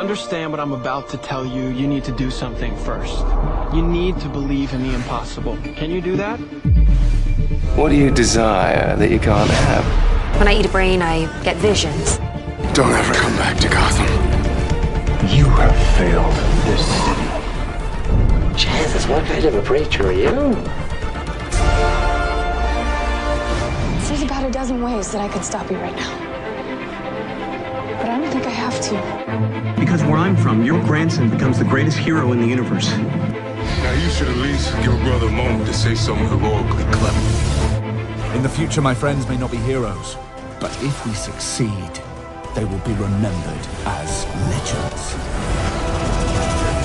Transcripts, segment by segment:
understand what I'm about to tell you, you need to do something first. You need to believe in the impossible. Can you do that? What do you desire that you can't have? When I eat a brain, I get visions. Don't ever come back to Gotham. You have failed this city. Jesus, what kind of a preacher are you? There's about a dozen ways that I could stop you right now. But I don't think I have to. Because where I'm from, your grandson becomes the greatest hero in the universe. Now you should at least give a brother a moment to say something heroically clever. In the future, my friends may not be heroes, but if we succeed, they will be remembered as legends.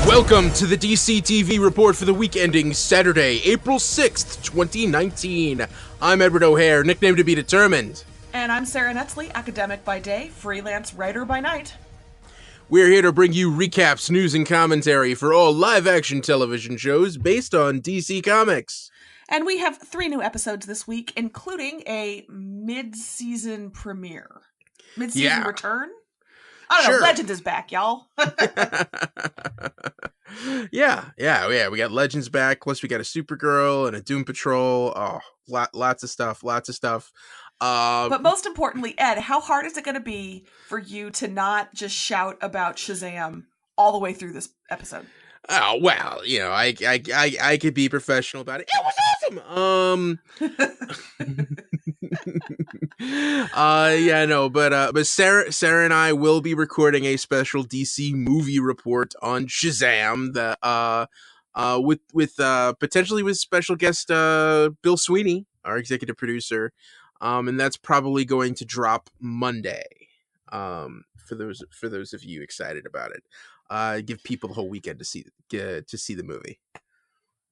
Welcome to the DC TV report for the week ending Saturday, April 6th, 2019. I'm Edward O'Hare, nickname to be determined. And I'm Sarah Netzley, academic by day, freelance writer by night. We're here to bring you recaps, news, and commentary for all live-action television shows based on DC Comics. And we have 3 new episodes this week, including a mid-season premiere. Mid-season return? I don't know, Legends is back, y'all. Yeah, we got Legends back, plus we got a Supergirl and a Doom Patrol. Oh, lots of stuff. But most importantly, Ed, how hard is it going to be for you to not just shout about Shazam all the way through this episode? Oh, well, you know, I could be professional about it. It was awesome. But Sarah and I will be recording a special DC movie report on Shazam with potentially with special guest Bill Sweeney, our executive producer. And that's probably going to drop Monday. For those of you excited about it. Give people the whole weekend to see the movie.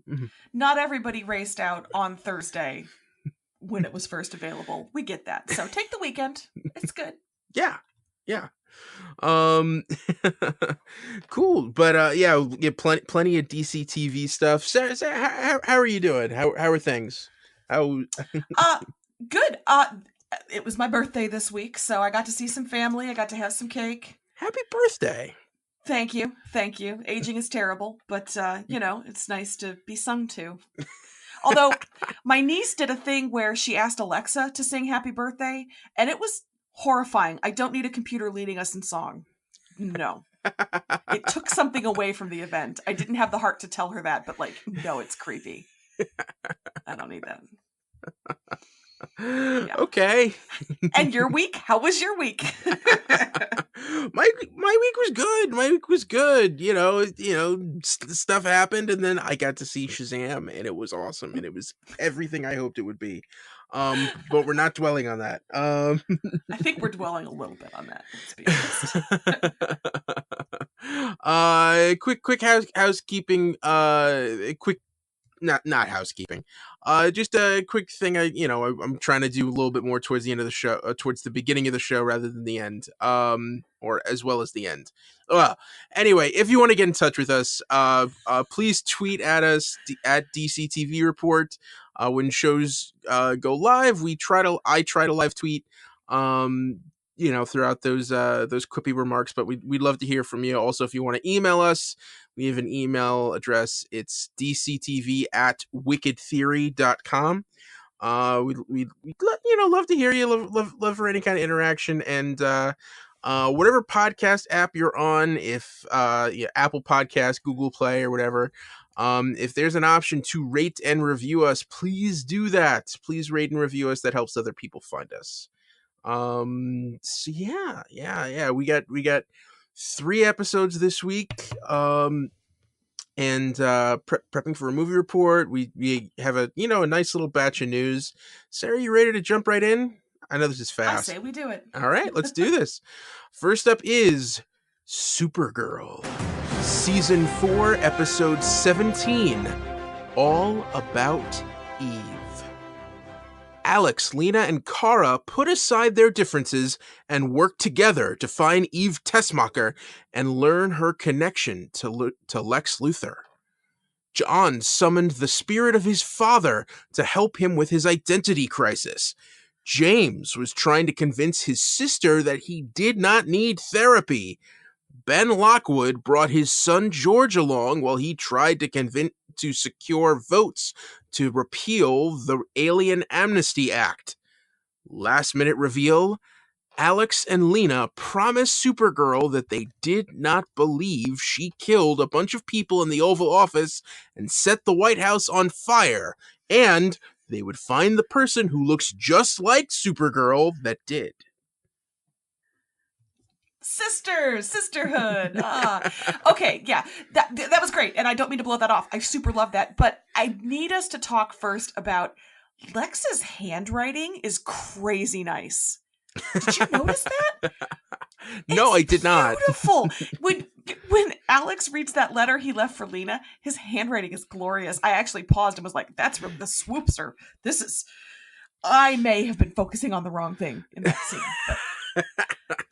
Mm-hmm. Not everybody raced out on Thursday when it was first available. We get that. So take the weekend. It's good. Yeah. Cool. But we get plenty of DC TV stuff. Sarah, how are you doing? How are things? Good. It was my birthday this week, so I got to see some family. I got to have some cake. Happy birthday. Thank you. Aging is terrible, but, it's nice to be sung to. Although, my niece did a thing where she asked Alexa to sing Happy Birthday, and it was horrifying. I don't need a computer leading us in song. No. It took something away from the event. I didn't have the heart to tell her that, but, no, it's creepy. I don't need that. Yeah. Okay. And your week? How was your week? My week was good. Stuff happened, and then I got to see Shazam, and it was awesome, and it was everything I hoped it would be. But we're not dwelling on that. I think we're dwelling a little bit on that, let's be honest. Quick housekeeping. Not housekeeping. Just a quick thing. I'm trying to do a little bit more towards the end of the show, towards the beginning of the show rather than the end, or as well as the end. Anyway, if you want to get in touch with us, please tweet at us at DC TV Report. When shows go live, I try to live tweet. Throughout those quippy remarks, but we'd love to hear from you. Also, if you want to email us, we have an email address. It's dctv@wickedtheory.com. We'd love to hear you. Love for any kind of interaction, and whatever podcast app you're on, if Apple Podcasts, Google Play, or whatever. If there's an option to rate and review us, please do that. Please rate and review us. That helps other people find us. So yeah. We got 3 episodes this week. And prepping for a movie report. We have a nice little batch of news. Sarah, you ready to jump right in? I know this is fast. I say we do it. All right, let's do this. First up is Supergirl, Season 4, Episode 17, All About Eve. Alex, Lena, and Kara put aside their differences and work together to find Eve Tessmacher and learn her connection to Lex Luthor. John summoned the spirit of his father to help him with his identity crisis. James was trying to convince his sister that he did not need therapy. Ben Lockwood brought his son George along while he tried to secure votes to repeal the Alien Amnesty Act. Last minute reveal, Alex and Lena promised Supergirl that they did not believe she killed a bunch of people in the Oval Office and set the White House on fire, and they would find the person who looks just like Supergirl that did. Sisterhood. Okay, yeah, that was great, and I don't mean to blow that off. I super love that, but I need us to talk first about Lex's handwriting is crazy nice. Did you notice that? No, I did not. Beautiful. When Alex reads that letter he left for Lena, his handwriting is glorious. I actually paused and was like, "That's really the swoops are. This is." I may have been focusing on the wrong thing in that scene. But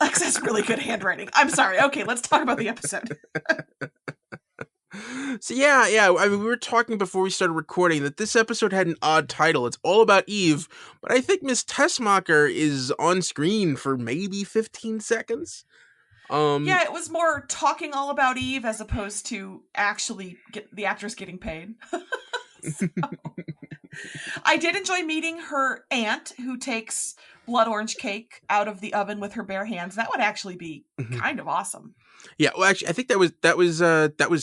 Lex has really good handwriting. I'm sorry. Okay, let's talk about the episode. So yeah. I mean, we were talking before we started recording that this episode had an odd title. It's all about Eve, but I think Miss Tessmacher is on screen for maybe 15 seconds. Yeah, it was more talking all about Eve as opposed to actually the actress getting paid. So, I did enjoy meeting her aunt, who takes blood orange cake out of the oven with her bare hands. That would actually be kind of awesome. Yeah, well, actually, I think that was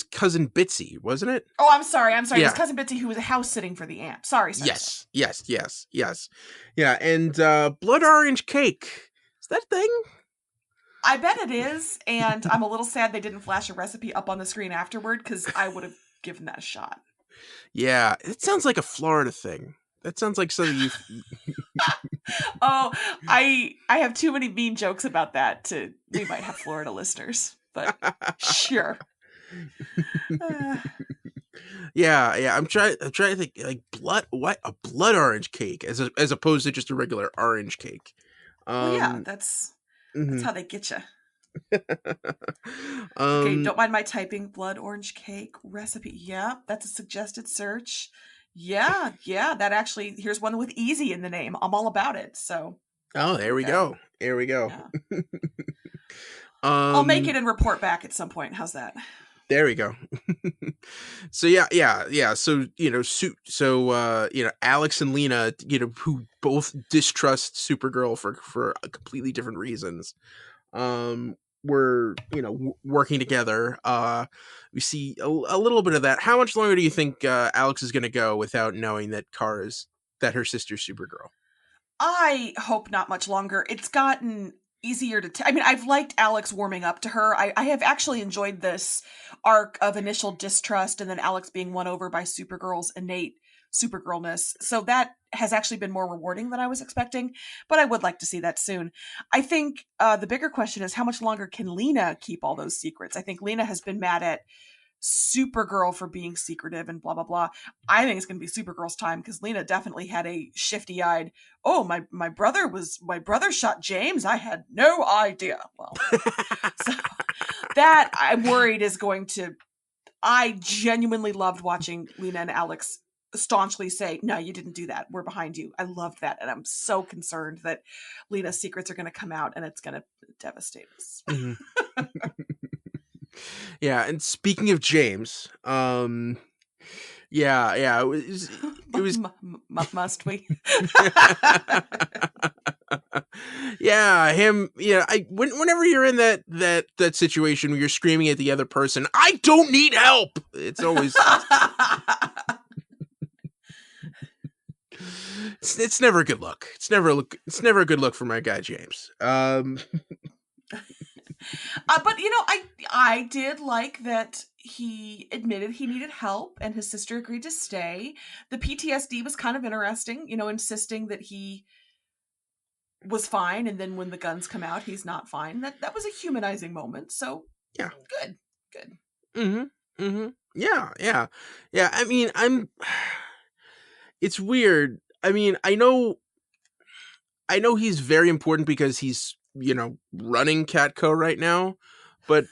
Cousin Bitsy, wasn't it? Oh, I'm sorry. Yeah. It was Cousin Bitsy who was house sitting for the aunt. Sorry. Yes. Yeah, and blood orange cake. Is that a thing? I bet it is, and I'm a little sad they didn't flash a recipe up on the screen afterward, because I would have given that a shot. Yeah, it sounds like a Florida thing. That sounds like something you... Oh, I have too many mean jokes about that we might have Florida listeners, but sure. Yeah. I'm trying to think, like, a blood orange cake as opposed to just a regular orange cake. Well, yeah, that's how they get you. Okay, don't mind my typing. Blood orange cake recipe. Yeah, that's a suggested search. Yeah, that actually, here's one with easy in the name. I'm all about it. So. Oh, there we go. Yeah. I'll make it and report back at some point. How's that? There we go. So yeah. So Alex and Lena, who both distrust Supergirl for completely different reasons, were working together. We see a little bit of that. How much longer do you think Alex is going to go without knowing that her sister's Supergirl? I hope not much longer. It's gotten easier to I mean, I've liked Alex warming up to her. I have actually enjoyed this arc of initial distrust and then Alex being won over by Supergirl's innate Supergirlness. So that has actually been more rewarding than I was expecting, but I would like to see that soon. I think the bigger question is, how much longer can Lena keep all those secrets? I think Lena has been mad at Supergirl for being secretive and blah blah blah. I think it's going to be Supergirl's time, because Lena definitely had a shifty-eyed, "Oh, my brother shot James. I had no idea." Well, so that I'm worried is going to. I genuinely loved watching Lena and Alex staunchly say, "No, you didn't do that. We're behind you." I loved that, and I'm so concerned that Lena's secrets are going to come out and it's going to devastate us. Yeah, and speaking of James, it was must we? Yeah, him. Yeah, whenever you're in that situation where you're screaming at the other person, "I don't need help," it's always it's never a good look. It's never a good look for my guy James. But I did like that he admitted he needed help and his sister agreed to stay. The PTSD was kind of interesting, insisting that he was fine, and then when the guns come out, he's not fine. That was a humanizing moment. So yeah, good. Yeah. I mean, it's weird. I mean, I know he's very important because he's running Catco right now, but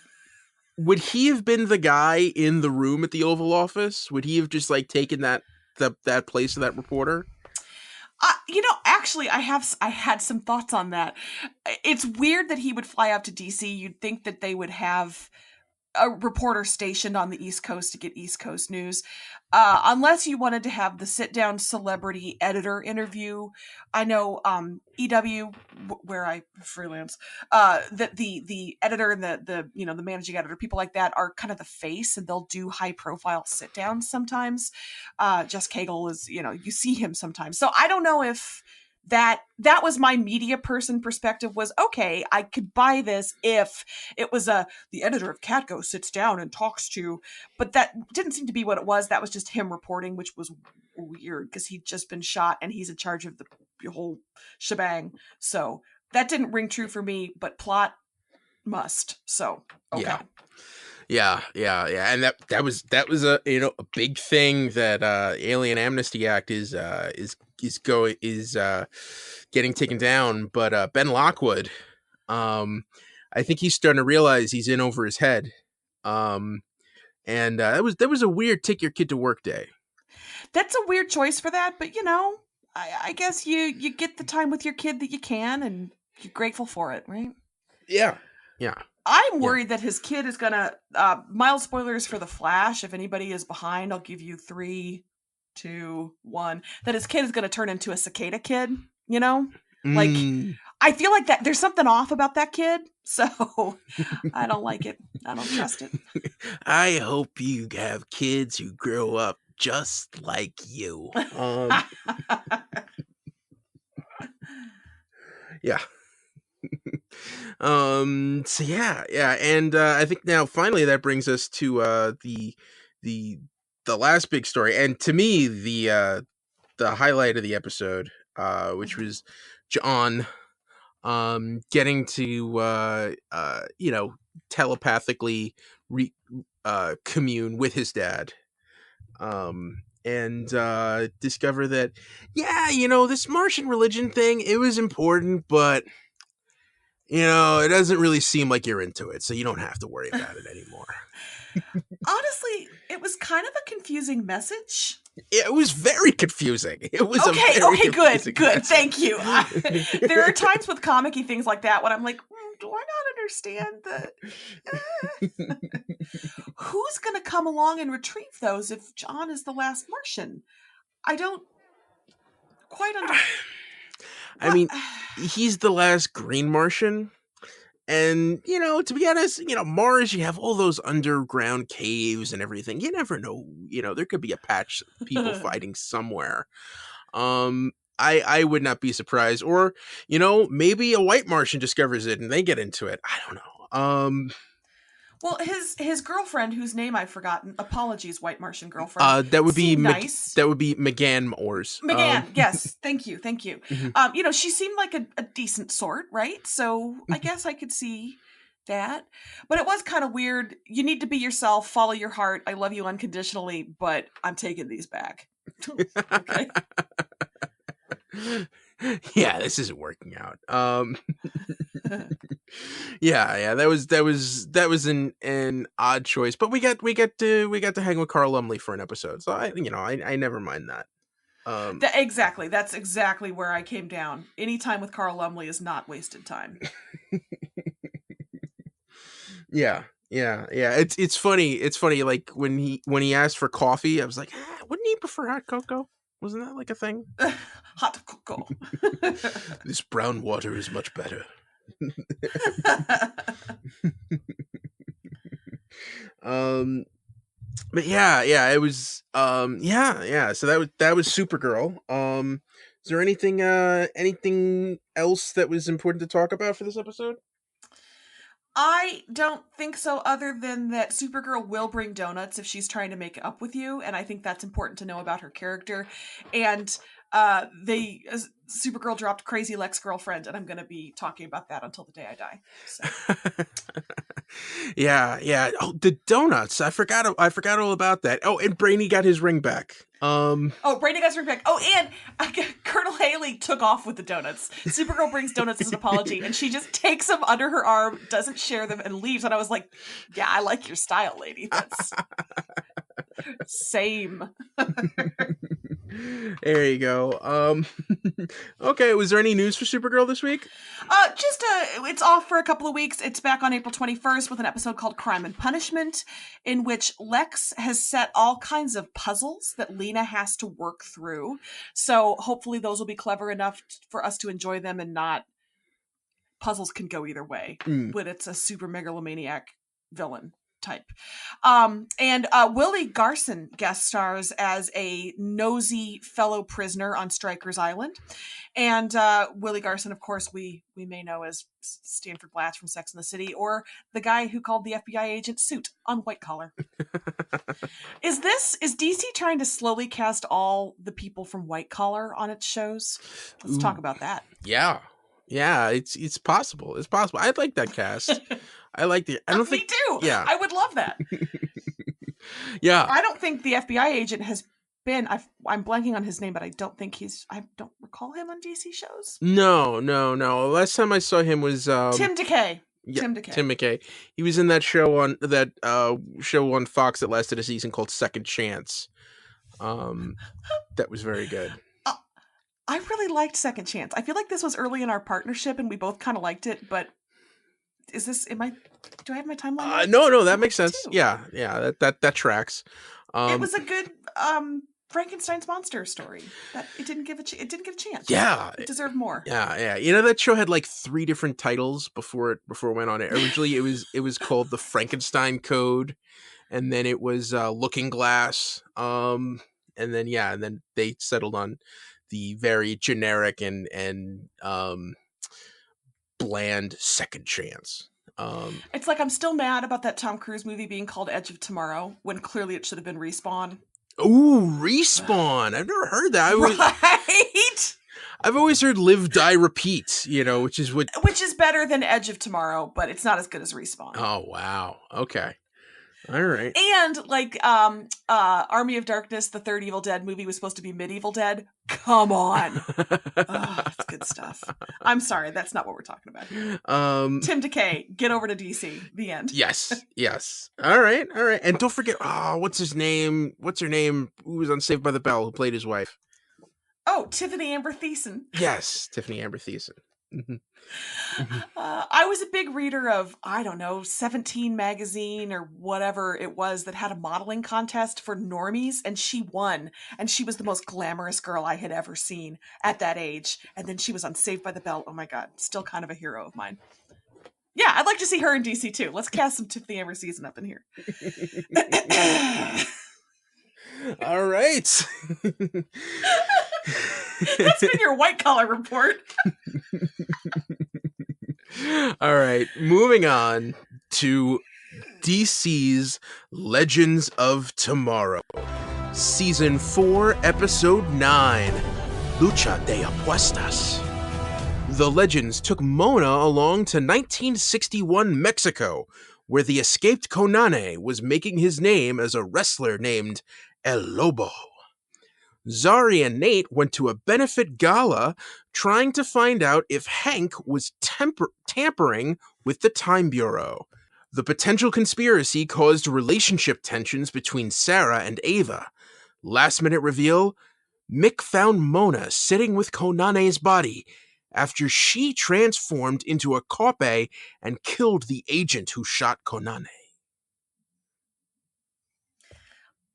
would he have been the guy in the room at the Oval Office? Would he have just taken that place of that reporter? Actually, I had some thoughts on that. It's weird that he would fly out to DC. You'd think that they would have a reporter stationed on the East Coast to get East Coast news. Unless you wanted to have the sit-down celebrity editor interview. I know EW, where I freelance, that the editor and the managing editor, people like that are kind of the face, and they'll do high-profile sit-downs sometimes. Jess Cagle is, you see him sometimes. So I don't know if that was my media person perspective was, okay, I could buy this if it was the editor of Catgo sits down and talks to, but that didn't seem to be what it was. That was just him reporting, which was weird because he'd just been shot and he's in charge of the whole shebang. So that didn't ring true for me, but plot must. So, okay. Yeah. And that was a a big thing that Alien Amnesty Act is getting taken down, but Ben Lockwood, I think he's starting to realize he's in over his head. And that was a weird take your kid to work day. That's a weird choice for that, but I guess you get the time with your kid that you can, and you're grateful for it, right? Yeah. I'm worried that his kid is gonna mild spoilers for The Flash. If anybody is behind, I'll give you 3, 2, 1. That his kid is gonna turn into a cicada kid, Like I feel like that there's something off about that kid, so I don't like it. I don't trust it. I hope you have kids who grow up just like you. Yeah. So yeah, and I think now finally that brings us to the last big story, and to me the highlight of the episode, which was John getting to telepathically commune with his dad, and discover that this Martian religion thing, it was important, but it doesn't really seem like you're into it, so you don't have to worry about it anymore. Honestly, it was kind of a confusing message. It was very confusing. It was okay, good. Message. Thank you. There are times with comic-y things like that when I'm like, do I not understand that? Who's going to come along and retrieve those if John is the last Martian? I don't quite understand. I mean, he's the last green Martian. And, to be honest, Mars, you have all those underground caves and everything. You never know, there could be a patch of people fighting somewhere. I would not be surprised. Or, maybe a white Martian discovers it and they get into it. I don't know. Well, his girlfriend, whose name I've forgotten, apologies, white Martian girlfriend. That would be nice. That would be McGann Moores. McGann, yes, thank you. Mm-hmm. She seemed like a decent sort, right? So I guess I could see that, but it was kind of weird. You need to be yourself, follow your heart. I love you unconditionally, but I'm taking these back. Okay. Yeah, this isn't working out. Yeah, that was an odd choice, but we got to hang with Carl Lumley for an episode, so I never mind that. Exactly, that's exactly where I came down. Any time with Carl Lumley is not wasted time. Yeah. It's funny. Like when he asked for coffee, I was like, wouldn't he prefer hot cocoa? Wasn't that like a thing? Hot cocoa. This brown water is much better. But yeah, it was yeah. So that was Supergirl. Is there anything else that was important to talk about for this episode? I don't think so, other than that Supergirl will bring donuts if she's trying to make up with you, and I think that's important to know about her character. And Supergirl dropped Crazy Lex Girlfriend, and I'm going to be talking about that until the day I die. So. Yeah. Oh, the donuts! I forgot all about that. Oh, and Brainy got his ring back. Brainy got his ring back. Oh, and Colonel Haley took off with the donuts. Supergirl brings donuts as an apology, and she just takes them under her arm, doesn't share them, and leaves. And I was like, yeah, I like your style, lady. That's same. There you go. Okay, was there any news for Supergirl this week? It's off for a couple of weeks. It's back on April 21st with an episode called Crime and Punishment, in which Lex has set all kinds of puzzles that Lena has to work through. So hopefully those will be clever enough for us to enjoy them and not... Puzzles can go either way when it's a super megalomaniac villain type. And Willie Garson guest stars as a nosy fellow prisoner on Stryker's Island. And Willie Garson, of course, we may know as Stanford Blatch from Sex and the City, or the guy who called the FBI agent Suit on White Collar. Is DC trying to slowly cast all the people from White Collar on its shows? Let's talk about that. Yeah, it's possible. It's possible. I like that cast. I like the. I don't think. Me too. Yeah, I would love that. Yeah, I don't think the FBI agent has been. I'm blanking on his name, but I don't think he's. I don't recall him on DC shows. No. Last time I saw him was Tim DeKay. Yeah, Tim DeKay. He was in that show on Fox that lasted a season called Second Chance. That was very good. I really liked Second Chance. I feel like this was early in our partnership and we both kind of liked it, but do I have my timeline right? No, that makes sense. Too. Yeah, that tracks. It was a good Frankenstein's monster story. That it didn't give a chance. Yeah. It deserved more. Yeah. You know, that show had like 3 different titles before it went on air. Originally it was called The Frankenstein Code, and then it was Looking Glass. And then they settled on the very generic and bland Second Chance. It's like I'm still mad about that Tom Cruise movie being called Edge of Tomorrow when clearly it should have been Respawn. Ooh, Respawn! I've never heard that. Right? I've always heard Live, Die, Repeat. You know, which is better than Edge of Tomorrow, but it's not as good as Respawn. Oh wow! Okay. All right. And like Army of Darkness, the third Evil Dead movie was supposed to be Medieval Dead. Come on. That's good stuff. I'm sorry, that's not what we're talking about here. Tim DeKay, get over to DC. The end. Yes. All right. And don't forget, what's her name? Who was on Saved by the Bell, who played his wife? Oh, Tiffany Amber Thiessen. Yes, Tiffany Amber Thiessen. Mm-hmm. I was a big reader of, 17 magazine or whatever it was that had a modeling contest for normies, and she won. And she was the most glamorous girl I had ever seen at that age. And then she was on Saved by the Bell. Oh my God, still kind of a hero of mine. Yeah, I'd like to see her in DC too. Let's cast some Tiffany Amber Thiessen up in here. All right. That's been your White Collar report. All right, moving on to DC's Legends of Tomorrow, Season 4, Episode 9, Lucha de Apuestas. The Legends took Mona along to 1961 Mexico, where the escaped Konane was making his name as a wrestler named El Lobo. Zari and Nate went to a benefit gala trying to find out if Hank was tampering with the Time Bureau. The potential conspiracy caused relationship tensions between Sara and Ava. Last minute reveal, Mick found Mona sitting with Konane's body after she transformed into a Kaupe and killed the agent who shot Konane.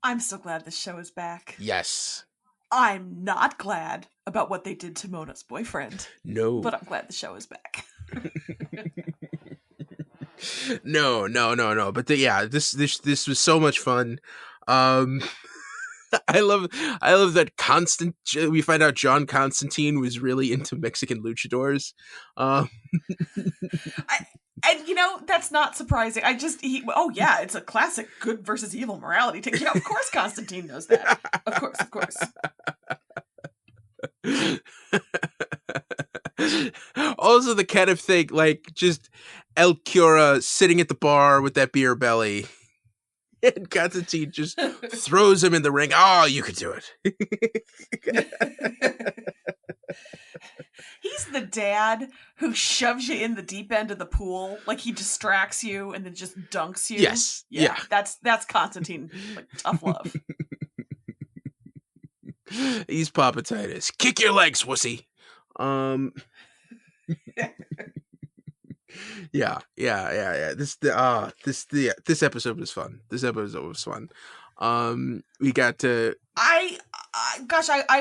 I'm so glad this show is back. Yes. I'm not glad about what they did to Mona's boyfriend. No. But I'm glad the show is back. No. But this was so much fun. I love that we find out John Constantine was really into Mexican luchadors. And that's not surprising. It's a classic good versus evil morality thing. Yeah, of course Constantine knows that. Of course. Also the kind of thing, like just El Cura sitting at the bar with that beer belly. And Constantine just throws him in the ring. Oh, you could do it. He's the dad who shoves you in the deep end of the pool, like he distracts you and then just dunks you. Yes. Yeah. That's Constantine, like tough love. He's Papa Titus. Kick your legs, wussy. Yeah. This episode was fun. We got to. I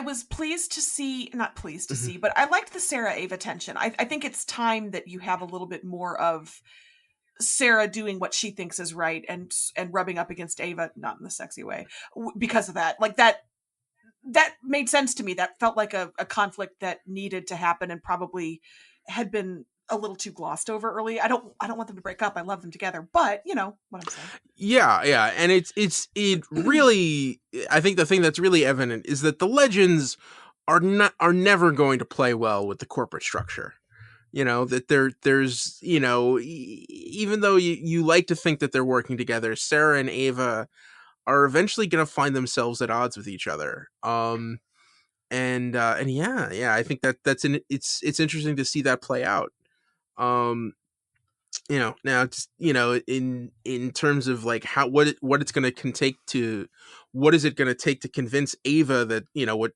was pleased to see, not pleased to see, but I liked the Sarah Ava tension. I think it's time that you have a little bit more of Sarah doing what she thinks is right and rubbing up against Ava, not in the sexy way, because of that. Like that made sense to me. That felt like a conflict that needed to happen and probably had been a little too glossed over early. I don't want them to break up. I love them together, but you know what I'm saying. Yeah, and it really. I think the thing that's really evident is that the legends are never going to play well with the corporate structure. You know, that there's you know, even though you like to think that they're working together, Sarah and Ava are eventually going to find themselves at odds with each other. And yeah, I think it's interesting to see that play out. You know, now just, you know, in terms of like what it's going to take to, what is it going to take to convince Ava that, you know,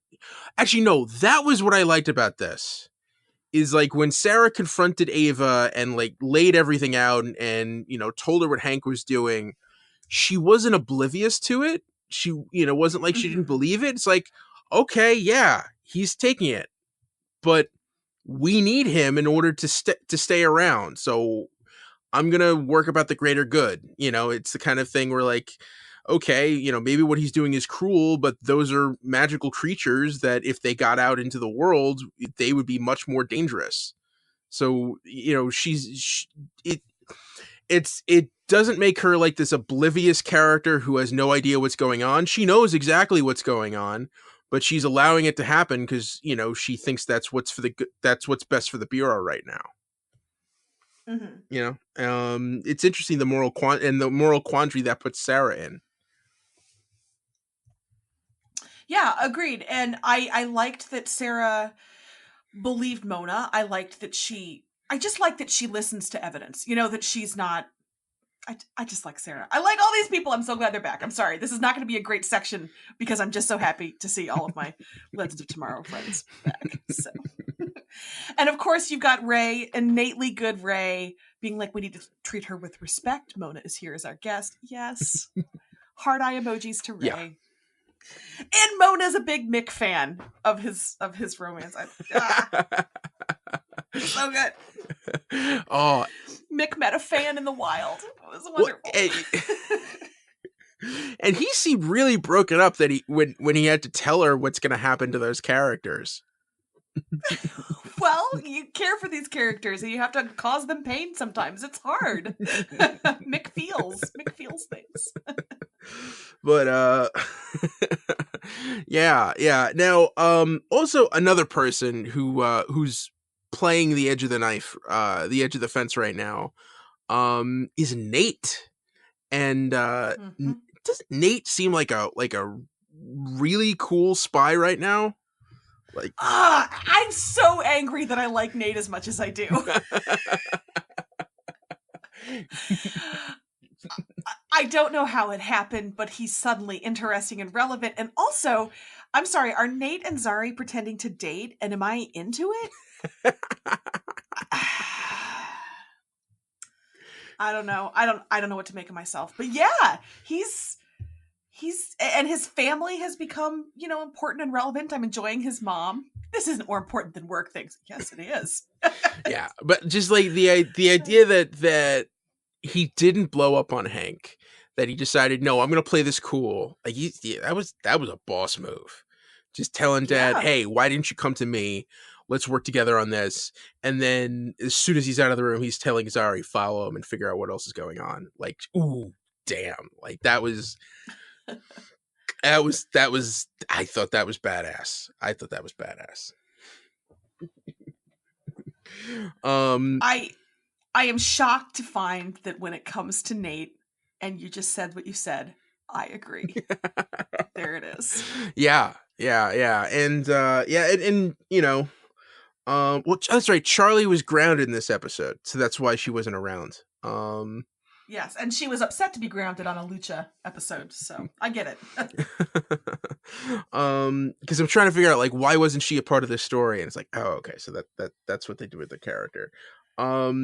actually, no, that was what I liked about this is like when Sarah confronted Ava and like laid everything out and, you know, told her what Hank was doing, she wasn't oblivious to it. She, you know, wasn't like she didn't believe it. It's like, okay, yeah, he's taking it, but we need him in order to stay around. So I'm going to work about the greater good. You know, it's the kind of thing where like, okay, you know, maybe what he's doing is cruel, but those are magical creatures that if they got out into the world, they would be much more dangerous. So, you know, it doesn't make her like this oblivious character who has no idea what's going on. She knows exactly what's going on, but she's allowing it to happen because, you know, she thinks that's what's best for the Bureau right now. You know, it's interesting the moral quandary that puts Sarah in. Yeah, agreed. And I liked that Sarah believed Mona. I just like that she listens to evidence. You know, that she's not. I just like Sarah. I like all these people. I'm so glad they're back. I'm sorry. This is not going to be a great section because I'm just so happy to see all of my Legends of Tomorrow friends back. So. And of course, you've got Ray, innately good Ray, being like, we need to treat her with respect. Mona is here as our guest. Yes. Heart eye emojis to Ray. Yeah. And Mona's a big Mick fan of his romance. So good. Oh, Mick met a fan in the wild. It was wonderful. And he seemed really broken up that when he had to tell her what's going to happen to those characters. Well, you care for these characters and you have to cause them pain sometimes. It's hard. Mick feels things. But yeah. Now, also another person who's playing the edge of the knife, the edge of the fence right now, is Nate. And doesn't Nate seem like a really cool spy right now? Like, I'm so angry that I like Nate as much as I do. I don't know how it happened, but he's suddenly interesting and relevant. And also, I'm sorry, are Nate and Zari pretending to date? And am I into it? I don't know. I don't know what to make of myself. But yeah, he's and his family has become, you know, important and relevant. I'm enjoying his mom. This isn't more important than work things. Yes, it is. Yeah, but just like the idea that he didn't blow up on Hank, that he decided, no, I'm going to play this cool. Like that was a boss move. Just telling Dad, hey, why didn't you come to me? Let's work together on this. And then as soon as he's out of the room, he's telling Zari, follow him and figure out what else is going on. Like, ooh, damn. Like that was I thought that was badass. I am shocked to find that when it comes to Nate, and you just said what you said, I agree. There it is. Yeah. And and you know, well, that's right. Charlie was grounded in this episode, so that's why she wasn't around. Yes, and she was upset to be grounded on a Lucha episode, so I get it. Because I'm trying to figure out like why wasn't she a part of this story, and it's like, oh, okay, so that's what they do with the character. What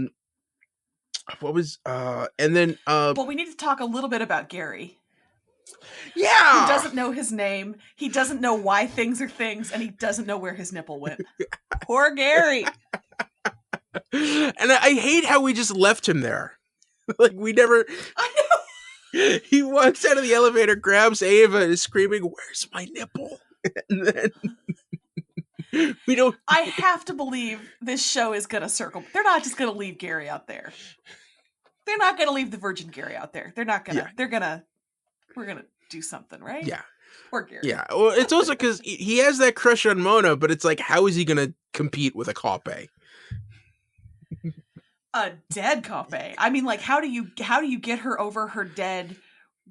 was and then Well, we need to talk a little bit about Gary. Yeah, He doesn't know his name. He doesn't know why things are things, and he doesn't know where his nipple went. Poor Gary. And I hate how we just left him there. Like we never. I know. He walks out of the elevator, grabs Ava, and is screaming, "Where's my nipple?" And then we don't. I have to believe this show is gonna circle. They're not just gonna leave Gary out there. They're not gonna leave the Virgin Gary out there. They're not gonna. Yeah. We're gonna do something, right? Yeah. Poor Gary. Yeah. Well, it's also because he has that crush on Mona, but it's like, how is he gonna compete with a Kaupe? A dead Kaupe. I mean, like, how do you get her over her dead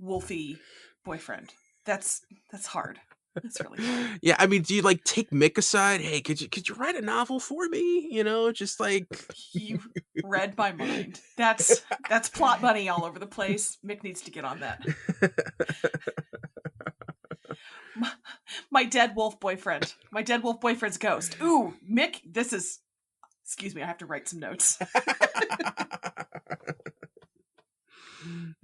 wolfy boyfriend? That's hard. That's really hard. Yeah, I mean, do you like take Mick aside? Hey, could you write a novel for me? You know, just like you read my mind. That's plot money all over the place. Mick needs to get on that. My dead wolf boyfriend. My dead wolf boyfriend's ghost. Ooh, Mick, this is. Excuse me, I have to write some notes. All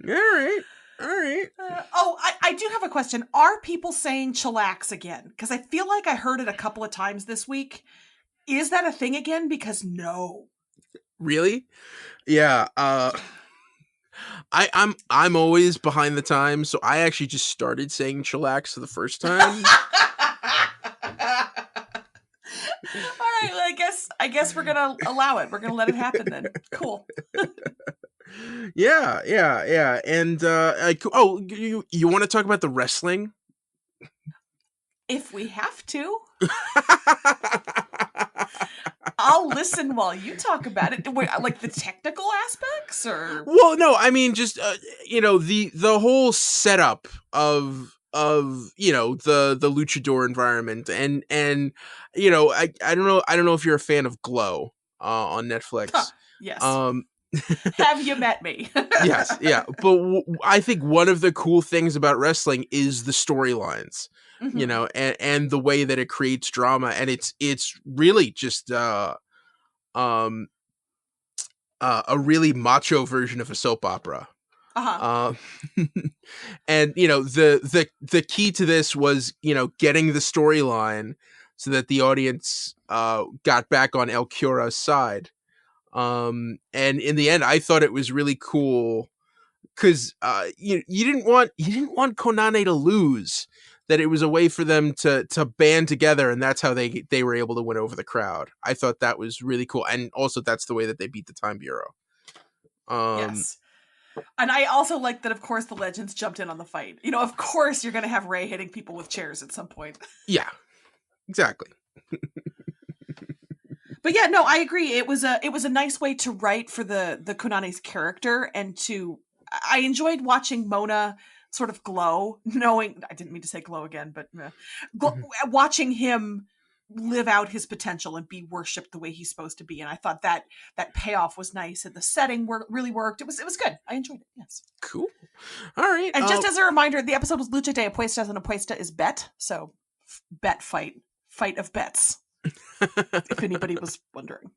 right. I do have a question. Are people saying chillax again? Because I feel like I heard it a couple of times this week. Is that a thing again? Because no. Really? Yeah. I'm always behind the times, so I actually just started saying chillax for the first time. All right, well, I guess we're gonna allow it. We're gonna let it happen then. Cool. Yeah. And you want to talk about the wrestling? If we have to. I'll listen while you talk about it. Wait, like the technical aspects, or well, no, I mean just the whole setup of the luchador environment, and I don't know if you're a fan of Glow on Netflix. Yes. Have you met me? Yes, yeah, but I think one of the cool things about wrestling is the storylines. Mm-hmm. And the way that it creates drama, and it's really just a really macho version of a soap opera. Uh-huh. And the key to this was getting the storyline so that the audience got back on El Cura's side. And in the end, I thought it was really cool because you didn't want Konane to lose. That it was a way for them to band together, and that's how they were able to win over the crowd. I thought that was really cool, and also that's the way that they beat the Time Bureau. Yes. And I also like that, of course, the Legends jumped in on the fight. Of course you're going to have Ray hitting people with chairs at some point. Yeah, exactly. But yeah, no, I agree. It was a nice way to write for the Konane's character, and I enjoyed watching Mona sort of glow, knowing, I didn't mean to say glow again, but watching him live out his potential and be worshipped the way he's supposed to be. And I thought that payoff was nice, and the setting really worked. It was good. I enjoyed it. Yes. Cool. All right. And just as a reminder, the episode was Lucha de Apuestas, and Apuesta is bet. So bet fight of bets. If anybody was wondering.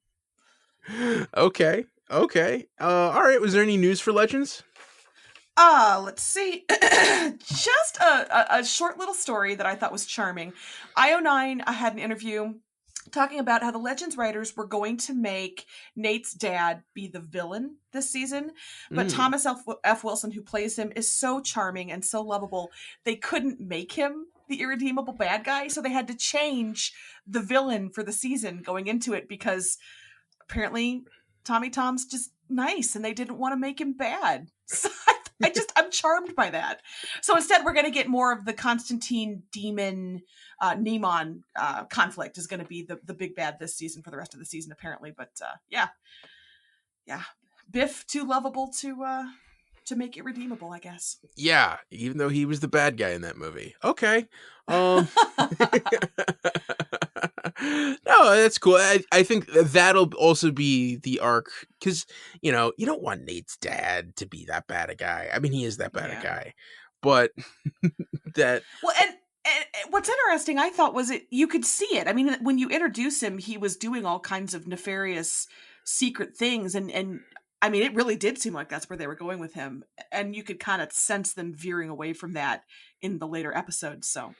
Okay. All right. Was there any news for Legends? Let's see. Just a short little story that I thought was charming. IO9 had an interview talking about how the Legends writers were going to make Nate's dad be the villain this season, but Thomas F. Wilson, who plays him, is so charming and so lovable, they couldn't make him the irredeemable bad guy, so they had to change the villain for the season going into it, because apparently Tommy Tom's just nice and they didn't want to make him bad. So I'm charmed by that. So instead, we're going to get more of the Constantine demon Nemon conflict is going to be the big bad this season for the rest of the season, apparently. But yeah, Biff too lovable to make it redeemable, I guess. Yeah, even though he was the bad guy in that movie. Okay. No, that's cool. I think that'll also be the arc because you don't want Nate's dad to be that bad a guy. I mean, he is that bad a guy, but that Well, and what's interesting, I thought, was you could see it. I mean, when you introduce him, he was doing all kinds of nefarious, secret things, and I mean, it really did seem like that's where they were going with him, and you could kind of sense them veering away from that in the later episodes. So,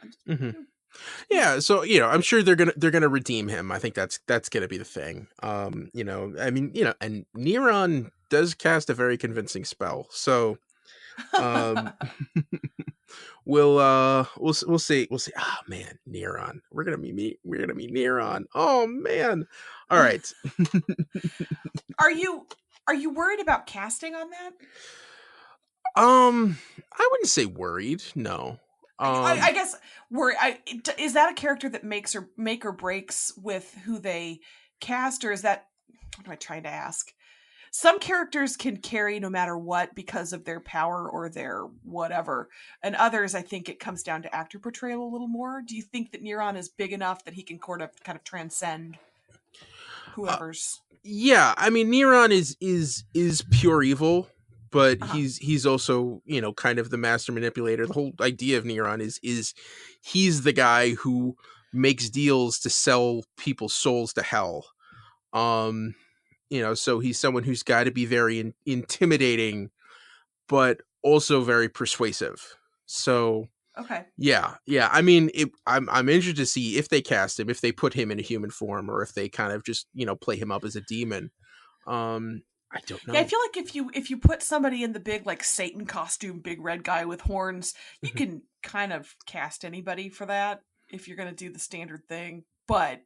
yeah, so I'm sure they're gonna redeem him. I think that's gonna be the thing. I mean, and Neron does cast a very convincing spell, so we'll see. Oh man, Neron. We're gonna meet Neron. Oh man. All right. Are you worried about casting on that? I wouldn't say worried. No. I guess is that a character that make or breaks with who they cast, or is that, what am I trying to ask? Some characters can carry no matter what because of their power or their whatever, and others, I think it comes down to actor portrayal a little more. Do you think that Neron is big enough that he can kind of transcend whoever's? Yeah, I mean, Neron is pure evil, but he's also kind of the master manipulator. The whole idea of Neron is he's the guy who makes deals to sell people's souls to hell. So he's someone who's got to be very intimidating, but also very persuasive. So okay, yeah. I mean, I'm interested to see if they cast him, if they put him in a human form, or if they kind of just play him up as a demon. I don't know. Yeah, I feel like if you put somebody in the big like Satan costume, big red guy with horns, you can kind of cast anybody for that if you're going to do the standard thing. But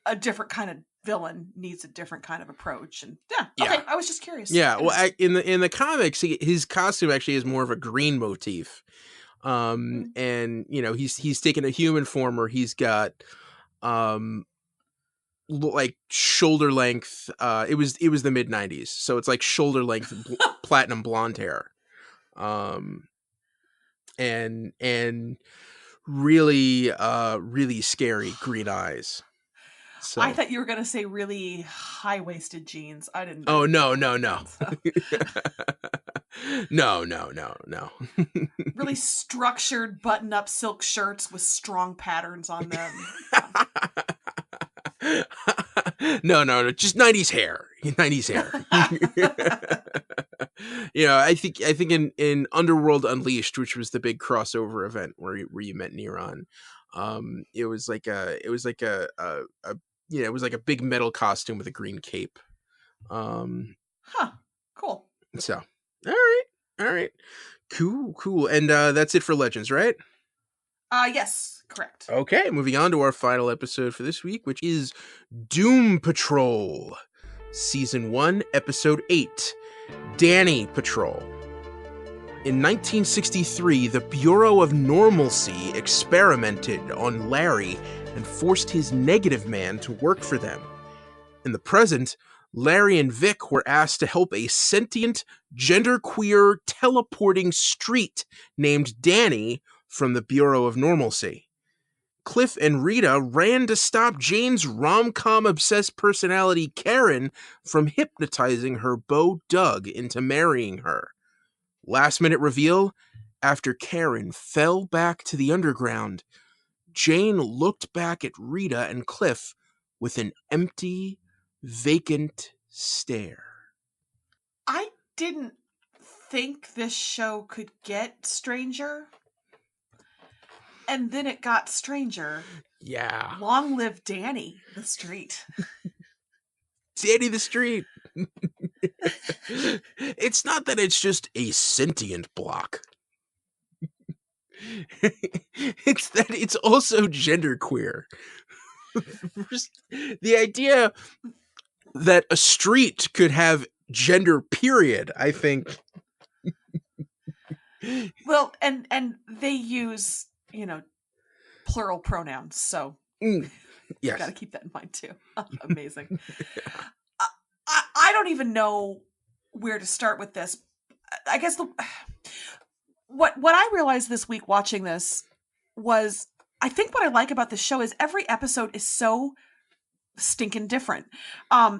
a different kind of villain needs a different kind of approach. And okay, I was just curious. Yeah, well, in the comics, his costume actually is more of a green motif. And he's taken a human form where he's got like shoulder length. It was the mid-90s, so it's like shoulder length platinum blonde hair, and really really scary green eyes. So. I thought you were gonna say really high-waisted jeans. I didn't. Oh no. No. Really structured button-up silk shirts with strong patterns on them. No, just 90s hair. 90s hair. I think in Underworld Unleashed, which was the big crossover event where you met Neron, it was like a big metal costume with a green cape. Cool. So, all right. Cool. And that's it for Legends, right? Yes, correct. Okay, moving on to our final episode for this week, which is Doom Patrol, Season 1, Episode 8, Danny Patrol. In 1963, the Bureau of Normalcy experimented on Larry and forced his negative man to work for them. In the present, Larry and Vic were asked to help a sentient, genderqueer, teleporting street named Danny from the Bureau of Normalcy. Cliff and Rita ran to stop Jane's rom-com-obsessed personality Karen from hypnotizing her beau Doug into marrying her. Last-minute reveal, after Karen fell back to the underground, Jane looked back at Rita and Cliff with an empty, vacant stare. I didn't think this show could get stranger. And then it got stranger. Yeah. Long live Danny the Street. Danny the Street. It's not that it's just a sentient block. It's that it's also genderqueer. The idea that a street could have gender, period, I think. Well, and they use, plural pronouns, so yes. You got to keep that in mind too. Amazing. I don't even know where to start with this. I guess what I realized this week watching this was I think what I like about this show is every episode is so stinking different. I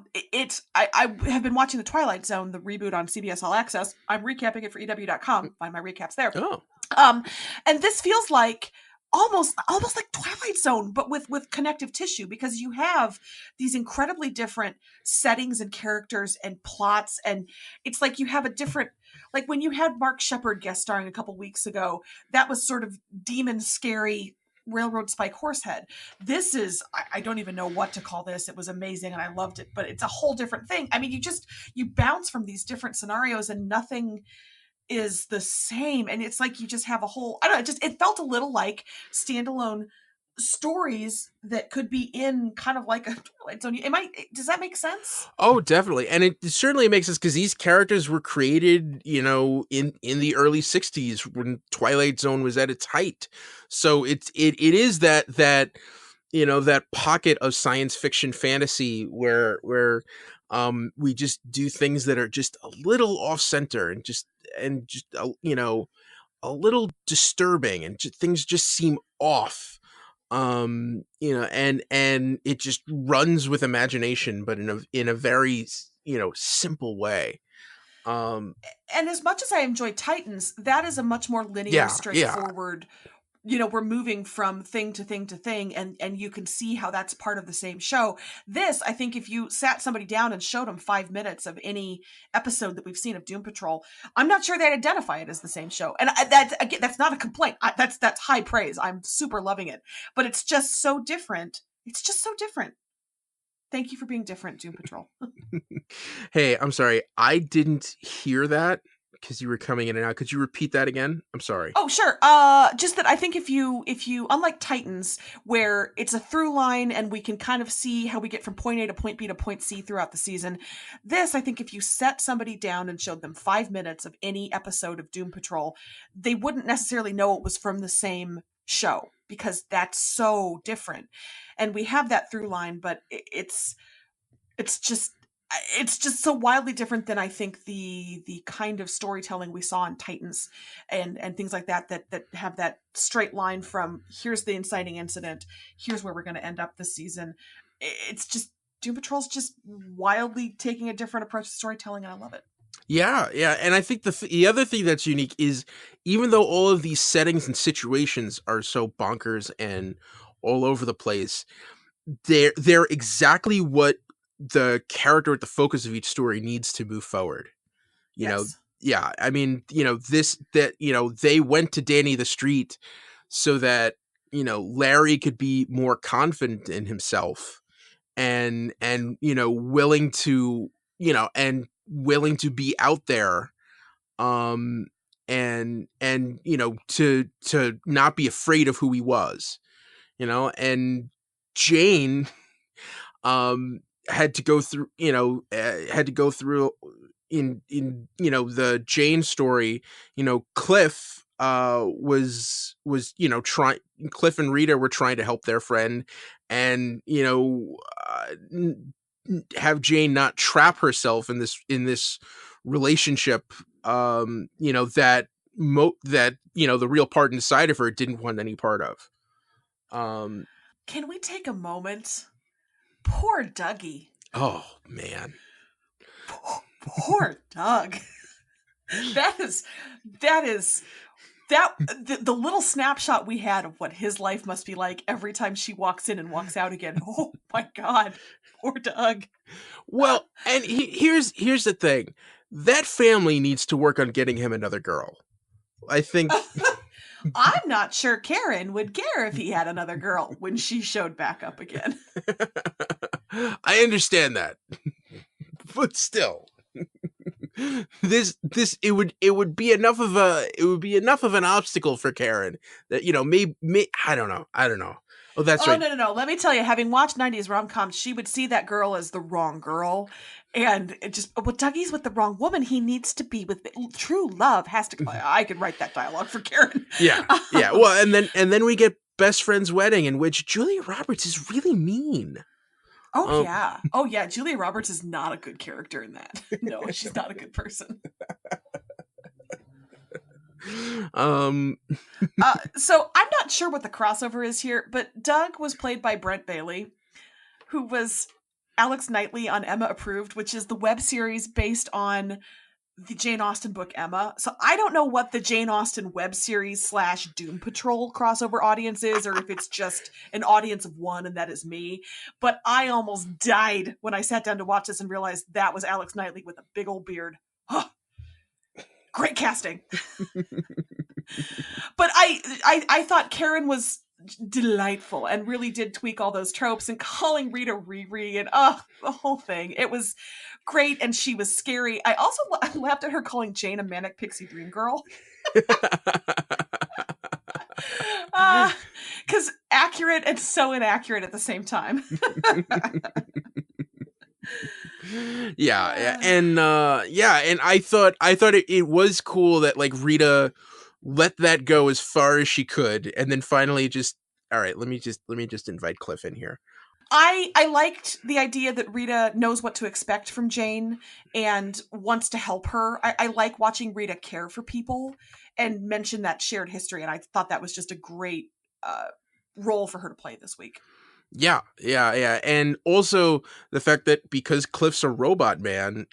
have been watching The Twilight Zone, the reboot on CBS All Access. I'm recapping it for EW.com. Find my recaps there. Oh. And this feels like almost like Twilight Zone, but with connective tissue, because you have these incredibly different settings and characters and plots, and it's like you have a different, like when you had Mark Shepard guest starring a couple weeks ago, that was sort of demon scary Railroad Spike Horsehead. This is, I don't even know what to call this. It was amazing and I loved it, but it's a whole different thing. I mean, you bounce from these different scenarios and nothing is the same, and it's like you just have a whole, I don't know, it felt a little like standalone stories that could be in kind of like a Twilight Zone. Does that make sense? Oh, definitely. And it certainly makes sense because these characters were created, in the early 60s when Twilight Zone was at its height. So it is that pocket of science fiction fantasy where we just do things that are just a little off center and just a little disturbing, and things just seem off. And it just runs with imagination, but in a very simple way. And as much as I enjoy Titans, that is a much more linear, straightforward. We're moving from thing to thing to thing, and you can see how that's part of the same show. This, I think, if you sat somebody down and showed them 5 minutes of any episode that we've seen of Doom Patrol, I'm not sure they'd identify it as the same show. And that's not a complaint. That's high praise. I'm super loving it. But it's just so different. It's just so different. Thank you for being different, Doom Patrol. Hey, I'm sorry. I didn't hear that because you were coming in and out. Could you repeat that again? I'm sorry. Oh, sure. Just that I think if you, unlike Titans, where it's a through line and we can kind of see how we get from point A to point B to point C throughout the season, this, I think if you set somebody down and showed them 5 minutes of any episode of Doom Patrol, they wouldn't necessarily know it was from the same show, because that's so different. And we have that through line, but it's just so wildly different than I think the kind of storytelling we saw in Titans and things like that have that straight line from here's the inciting incident, here's where we're going to end up this season. It's just, Doom Patrol's just wildly taking a different approach to storytelling, and I love it. Yeah. And I think the other thing that's unique is, even though all of these settings and situations are so bonkers and all over the place, they're exactly what the character at the focus of each story needs to move forward. Yeah. I mean, they went to Danny the Street so that, Larry could be more confident in himself and willing to be out there, and to not be afraid of who he was, and Jane, had to go through in the Jane story, Cliff was trying, Cliff and Rita were trying to help their friend, and have Jane not trap herself in this relationship, that the real part inside of her didn't want any part of. Can we take a moment? Poor Dougie. Oh man. Poor Doug. The little snapshot we had of what his life must be like every time she walks in and walks out again. Oh my God. Poor Doug. Well, and here's the thing. That family needs to work on getting him another girl. I think I'm not sure Karen would care if he had another girl when she showed back up again. I understand that. But still. It would be enough of an obstacle for Karen that maybe I don't know. Oh, that's right. No. Let me tell you, having watched 90s rom-coms, she would see that girl as the wrong girl. And Dougie's with the wrong woman. He needs to be with true love. I could write that dialogue for Karen. Yeah. Well, and then we get Best Friend's Wedding, in which Julia Roberts is really mean. Oh yeah. Julia Roberts is not a good character in that. No, she's not a good person. So I'm not sure what the crossover is here, but Doug was played by Brent Bailey, who was Alex Knightley on Emma Approved, which is the web series based on the Jane Austen book Emma. So I don't know what the Jane Austen web series / Doom Patrol crossover audience is, or if it's just an audience of one and that is me. But I almost died when I sat down to watch this and realized that was Alex Knightley with a big old beard. Oh, great casting. But I thought Karen was delightful and really did tweak all those tropes, and calling Rita Riri and the whole thing. It was great, and she was scary. I also laughed at her calling Jane a manic pixie dream girl. Because accurate and so inaccurate at the same time. And I thought it was cool that like Rita let that go as far as she could, and then finally just, all right, let me just invite Cliff in here. I liked the idea that Rita knows what to expect from Jane and wants to help her. I like watching Rita care for people and mention that shared history, and I thought that was just a great role for her to play this week. Yeah. And also the fact that because Cliff's a robot man,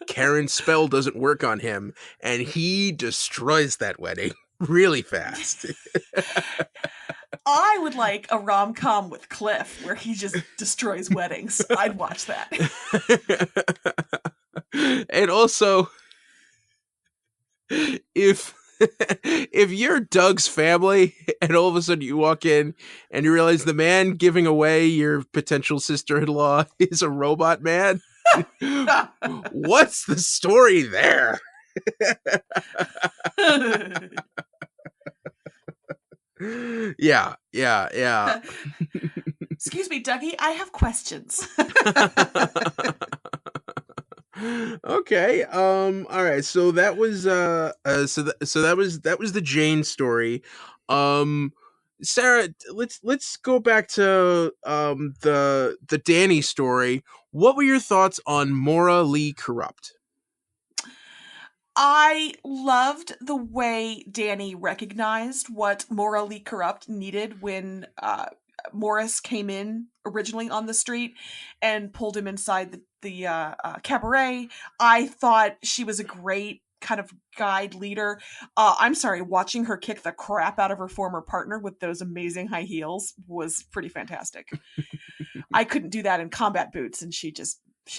Karen's spell doesn't work on him, and he destroys that wedding really fast. I would like a rom-com with Cliff where he just destroys weddings. I'd watch that. And also, if you're Doug's family and all of a sudden you walk in and you realize the man giving away your potential sister-in-law is a robot man, what's the story there? Yeah. Excuse me, Dougie, I have questions. Okay. All right. So that was that was the Jane story. Sarah, let's go back to the Danny story. What were your thoughts on Maura Lee Corrupt? I loved the way Danny recognized what Maura Lee Corrupt needed when Morris came in originally on the street and pulled him inside the cabaret. I thought she was a great kind of guide leader. I'm sorry, watching her kick the crap out of her former partner with those amazing high heels was pretty fantastic. I couldn't do that in combat boots, and she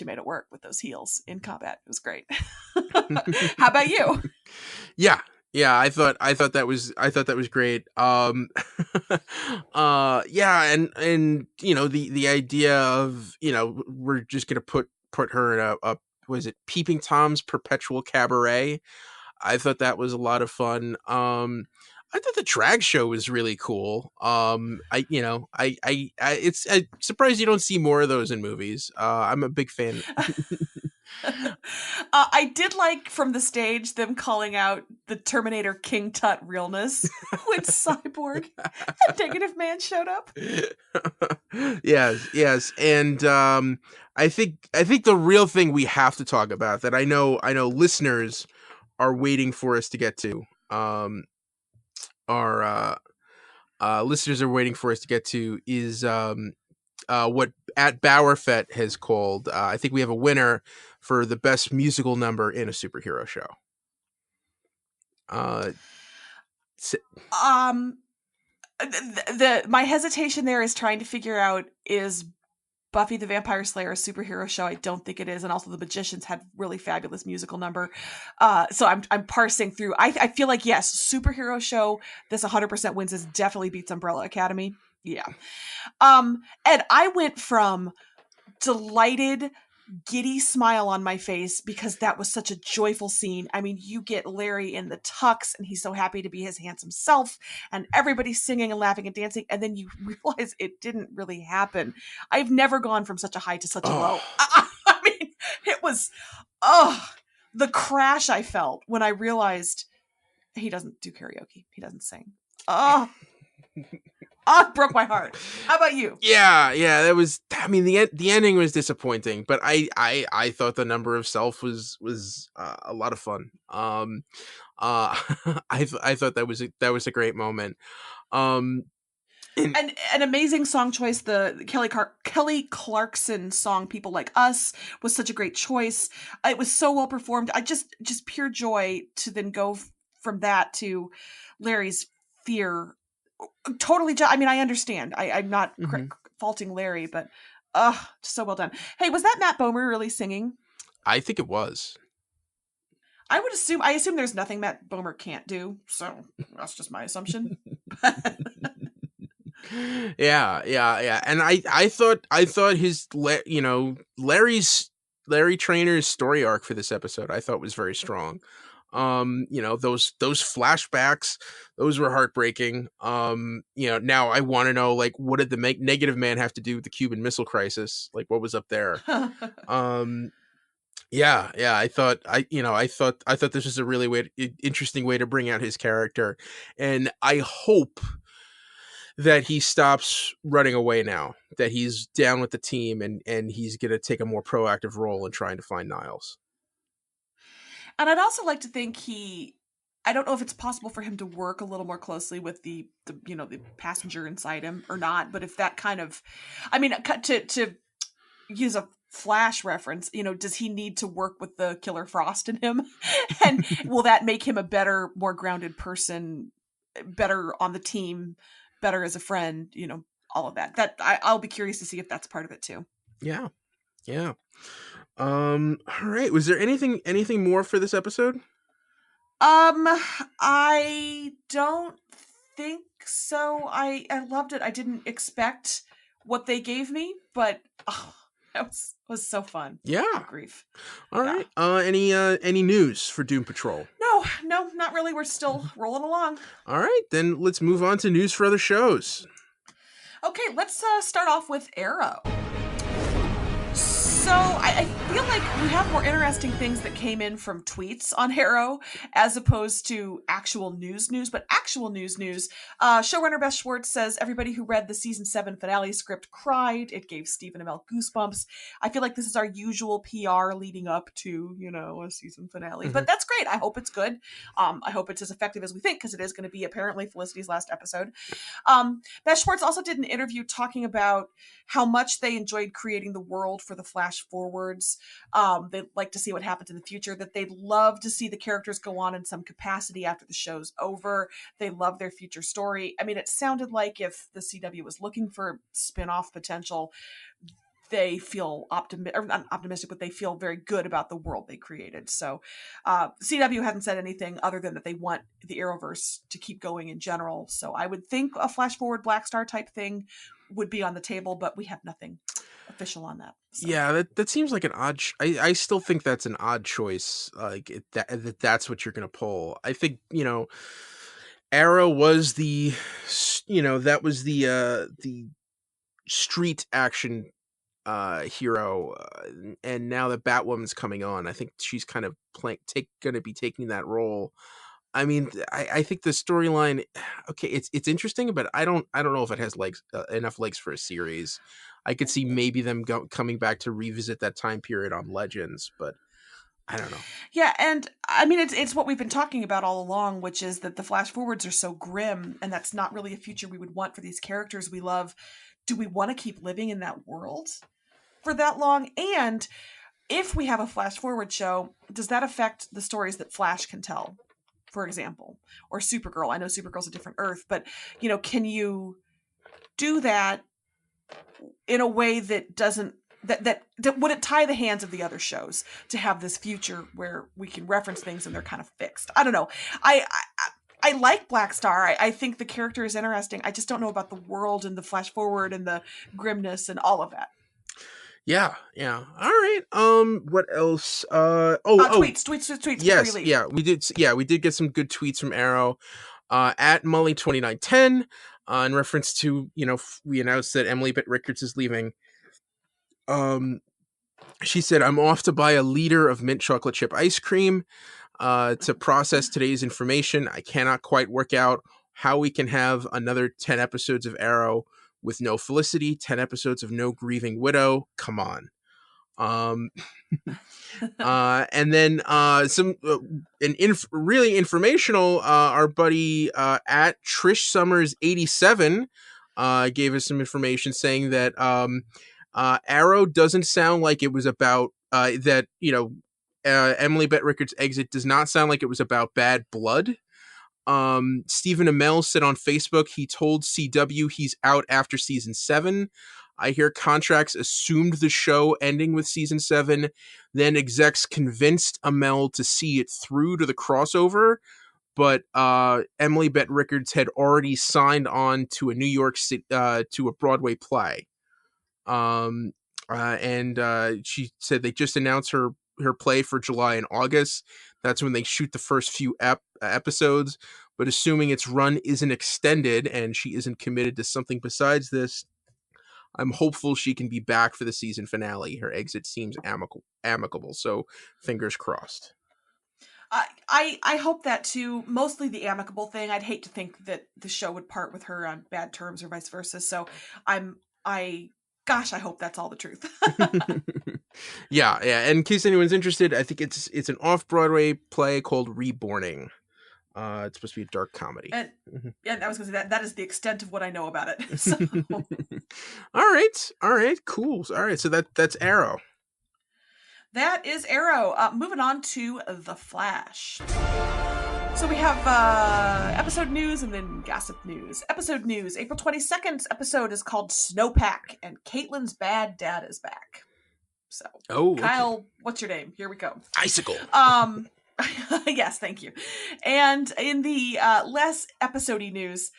made it work with those heels in combat. It was great. How about you? Yeah, I thought that was great. And you know, the idea of, you know, we're just gonna put her in a was it Peeping Tom's perpetual cabaret. I thought that was a lot of fun. I thought the drag show was really cool. I'm surprised you don't see more of those in movies. I'm a big fan. I did like from the stage them calling out the Terminator King Tut realness when Cyborg and Negative Man showed up. Yes, and I think the real thing we have to talk about, that I know listeners are waiting for us to get to, listeners are waiting for us to get to, is what at Bowerfett has called, I think we have a winner for the best musical number in a superhero show. My hesitation there is trying to figure out, is Buffy the Vampire Slayer a superhero show? I don't think it is, and also The Magicians had really fabulous musical number. So I'm parsing through. I feel like, yes, superhero show, this 100% wins. This definitely beats Umbrella Academy. Yeah. Ed, I went from delighted, giddy smile on my face because that was such a joyful scene. I mean, you get Larry in the tux and he's so happy to be his handsome self and everybody's singing and laughing and dancing, and then you realize it didn't really happen. I've never gone from such a high to such a low. I mean, it was the crash I felt when I realized he doesn't do karaoke. He doesn't sing. Oh, it broke my heart. How about you? Yeah, that was. I mean, the ending was disappointing, but I thought the number of self was a lot of fun. I thought that was a great moment. And an amazing song choice. The Kelly Clarkson song "People Like Us" was such a great choice. It was so well performed. I just pure joy to then go from that to Larry's fear. Totally. I mean, I understand. I'm not faulting Larry, but so well done. Hey, was that Matt Bomer really singing? I think it was. I assume there's nothing Matt Bomer can't do. So that's just my assumption. Yeah. And I thought his Larry Trainor's story arc for this episode I thought was very strong. Those flashbacks, those were heartbreaking. Now I want to know, like, what did the Negative Man have to do with the Cuban Missile Crisis? Like, what was up there? Yeah. I thought this was a really interesting way to bring out his character, and I hope that he stops running away now, that he's down with the team and he's going to take a more proactive role in trying to find Niles. And I'd also like to think I don't know if it's possible for him to work a little more closely with the passenger inside him or not, but if that kind of, I mean, to use a Flash reference, does he need to work with the Killer Frost in him? And will that make him a better, more grounded person, better on the team, better as a friend, all of that. I'll be curious to see if that's part of it too. Yeah. All right. Was there anything more for this episode? I don't think so. I loved it. I didn't expect what they gave me, but that was so fun. Yeah. Oh, grief. All right. Any news for Doom Patrol? No, not really. We're still rolling along. All right, then let's move on to news for other shows. Okay, let's start off with Arrow. So I feel like we have more interesting things that came in from tweets on Arrow as opposed to actual news. But actual news. Showrunner Beth Schwartz says everybody who read the season 7 finale script cried. It gave Stephen Amell goosebumps. I feel like this is our usual PR leading up to, a season finale. But that's great. I hope it's good. I hope it's as effective as we think, because it is going to be apparently Felicity's last episode. Beth Schwartz also did an interview talking about how much they enjoyed creating the world for the Flash forwards. They'd like to see what happens in the future, that they'd love to see the characters go on in some capacity after the show's over. They love their future story. I mean, it sounded like if the CW was looking for spin-off potential, they feel not optimistic, but they feel very good about the world they created. So CW hasn't said anything other than that they want the Arrowverse to keep going in general. So I would think a flash forward Black Star type thing would be on the table, but we have nothing official on that. So. Yeah, that seems like an odd. I still think that's an odd choice. Like that's what you're gonna pull. I think Arrow was the street action hero, and now that Batwoman's coming on, I think she's kind of gonna be taking that role. I mean, I think the storyline, okay, it's interesting, but I don't know if it has enough legs for a series. I could see maybe them coming back to revisit that time period on Legends, but I don't know. Yeah, and I mean, it's what we've been talking about all along, which is that the flash forwards are so grim, and that's not really a future we would want for these characters we love. Do we want to keep living in that world for that long? And if we have a flash forward show, does that affect the stories that Flash can tell? For example, or Supergirl. I know Supergirl's a different Earth, but can you do that in a way that doesn't that would it tie the hands of the other shows to have this future where we can reference things and they're kind of fixed? I don't know. I like Black Star. I think the character is interesting. I just don't know about the world and the flash forward and the grimness and all of that. Yeah. All right. What else? Tweets. Yes. Yeah, we did. Yeah, we did get some good tweets from Arrow. At Mully2910, in reference to we announced that Emily Bett Rickards is leaving. She said, "I'm off to buy a liter of mint chocolate chip ice cream to process today's information. I cannot quite work out how we can have another 10 episodes of Arrow with no Felicity, 10 episodes of no grieving widow. Come on. And then some really informational. Our buddy at Trish Summers 87 gave us some information saying that Arrow doesn't sound like it was about that. Emily Bett Rickards' exit does not sound like it was about bad blood. Stephen Amell said on Facebook he told CW he's out after season 7. I hear contracts assumed the show ending with season 7. Then execs convinced Amell to see it through to the crossover. But Emily Bett Rickards had already signed on to a New York City, to a Broadway play. And she said they just announced her play for July and August. That's when they shoot the first few episodes. But assuming its run isn't extended and she isn't committed to something besides this, I'm hopeful she can be back for the season finale. Her exit seems amicable, so fingers crossed. I hope that too. Mostly the amicable thing. I'd hate to think that the show would part with her on bad terms or vice versa. So I hope that's all the truth. Yeah. And in case anyone's interested, I think it's an off-Broadway play called Reborning. It's supposed to be a dark comedy. And I was going to say that is the extent of what I know about it. So. All right, cool. All right, so that's Arrow. That is Arrow. Moving on to The Flash. So we have episode news and then gossip news. Episode news. April 22nd's episode is called Snowpack, and Caitlin's bad dad is back. So, Kyle, okay. What's your name? Here we go. Icicle. Yes, thank you. And in the less episode-y news,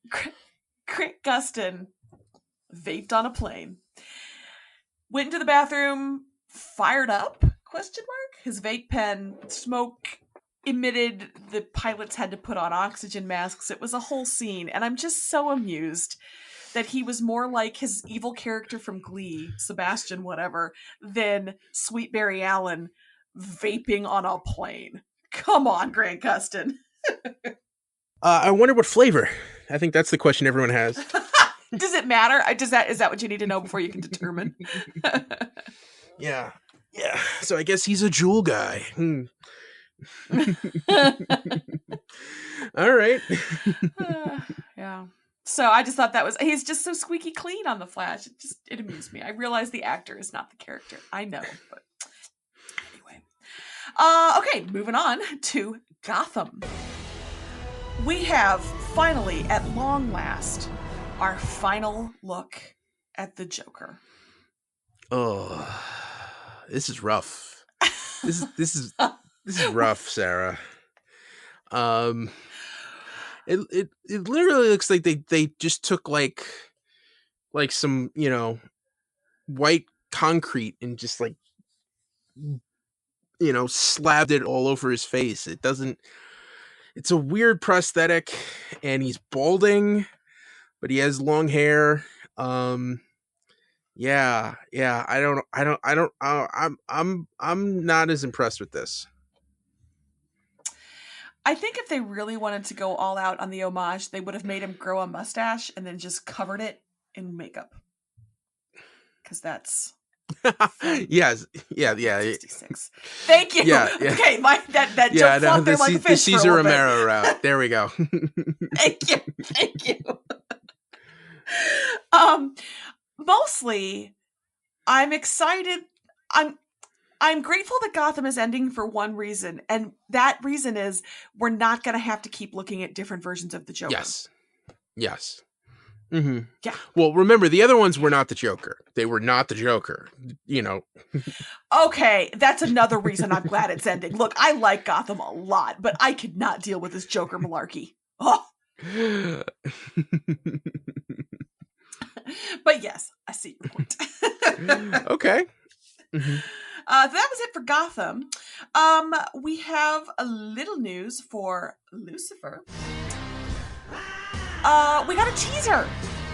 Grant Gustin vaped on a plane. Went into the bathroom, fired up, ? His vape pen, smoke emitted, the pilots had to put on oxygen masks. It was a whole scene, and I'm just so amused that he was more like his evil character from Glee, Sebastian whatever, than Sweet Barry Allen vaping on a plane. Come on, Grant Gustin. I wonder what flavor. I think that's the question everyone has. Does it matter? Is that what you need to know before you can determine? Yeah. So I guess he's a Juul guy. All right. Yeah. So I just thought he's just so squeaky clean on The Flash. It amused me. I realize the actor is not the character. I know, but anyway. Okay, moving on to Gotham. We have finally, at long last, our final look at the Joker. Oh, this is rough. This is rough, Sarah. It literally looks like they just took like some, white concrete and just slabbed it all over his face. It's a weird prosthetic, and he's balding, but he has long hair. Yeah. I'm not as impressed with this. I think if they really wanted to go all out on the homage, they would have made him grow a mustache and then just covered it in makeup. Because that's... Yes. Yeah. 66. Thank you. Yeah. Okay, that joke flopped there like a fish. The Cesar Romero route. There we go. Thank you. Mostly, I'm excited. I'm grateful that Gotham is ending for one reason, and that reason is we're not going to have to keep looking at different versions of the Joker. Yes. Mm-hmm. Yeah. Well, remember, the other ones were not the Joker. They were not the Joker, Okay, that's another reason I'm glad it's ending. Look, I like Gotham a lot, but I could not deal with this Joker malarkey. Oh. But yes, I see your point. Okay. Mm-hmm. That was it for Gotham. We have a little news for Lucifer. We got a teaser.